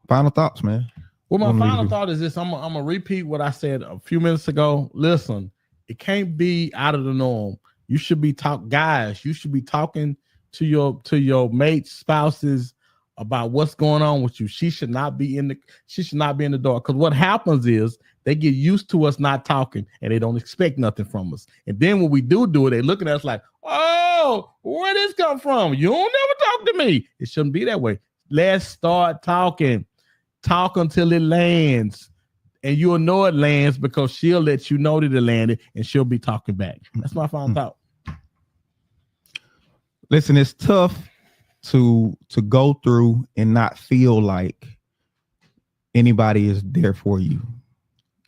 S1: Final thoughts, man.
S2: Well, my
S1: What do we
S2: final
S1: do?
S2: thought is this. I'm gonna repeat what I said a few minutes ago. Listen, it can't be out of the norm. You should be guys. You should be talking to your mates, spouses about what's going on with you. She should not be in the door. Because what happens is they get used to us not talking and they don't expect nothing from us. And then when we do it, they look at us like, oh, where this come from? You don't never talk to me. It shouldn't be that way. Let's start talking. Talk until it lands. And you'll know it lands because she'll let you know that it landed and she'll be talking back. That's my final thought.
S1: Listen, it's tough to go through and not feel like anybody is there for you.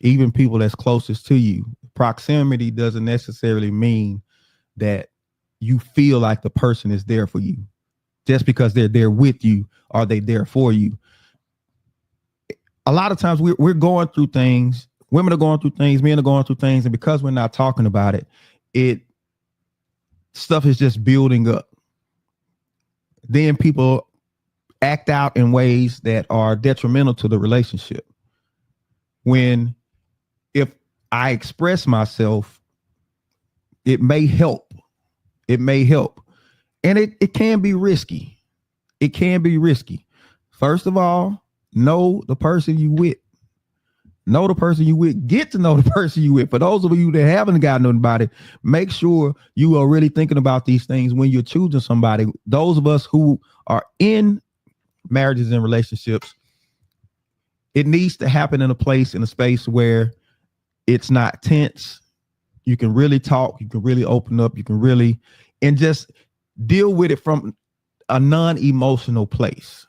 S1: Even people that's closest to you. Proximity doesn't necessarily mean that you feel like the person is there for you. Just because they're there with you, are they there for you? A lot of times we're going through things. Women are going through things. Men are going through things. And because we're not talking about it, stuff is just building up. Then people act out in ways that are detrimental to the relationship. If I express myself, it may help. It may help. And it can be risky. It can be risky. First of all, know the person you with. Know the person you with. Get to know the person you with. For those of you that haven't gotten anybody, make sure you are really thinking about these things when you're choosing somebody. Those of us who are in marriages and relationships, it needs to happen in a space where it's not tense. You can really talk. You can really open up. You can really, and just deal with it from a non-emotional place.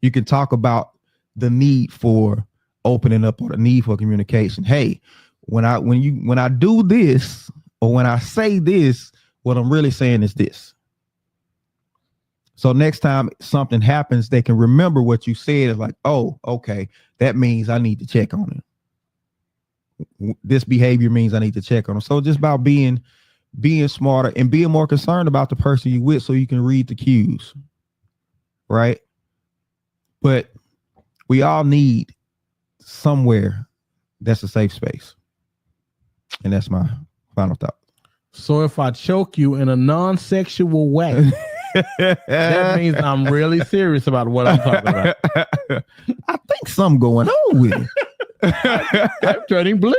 S1: You can talk about the need for opening up or the need for communication. Hey, when I do this or when I say this, what I'm really saying is this. So next time something happens, they can remember what you said. It's like, oh, okay, that means I need to check on it. This behavior means I need to check on them. So just about being smarter and being more concerned about the person you with so you can read the cues. Right. But we all need somewhere that's a safe space. And that's my final thought. So
S2: if I choke you in a non-sexual way, that means I'm really serious about what I'm talking about.
S1: I think something going on with it.
S2: I'm turning blue.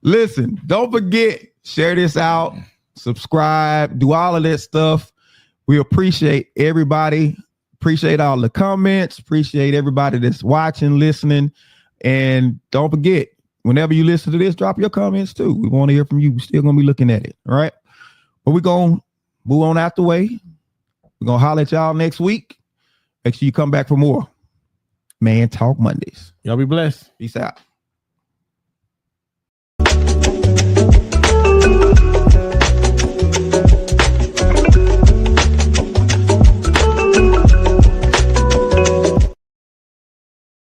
S1: Listen, don't forget, share this out, subscribe, do all of that stuff. We appreciate everybody. Appreciate all the comments. Appreciate everybody that's watching, listening. And don't forget, whenever you listen to this, drop your comments too. We want to hear from you. We're still going to be looking at it. All right. But we're going to move on out the way. We're going to holler at y'all next week. Make sure you come back for more Man Talk Mondays.
S2: Y'all be blessed.
S1: Peace out.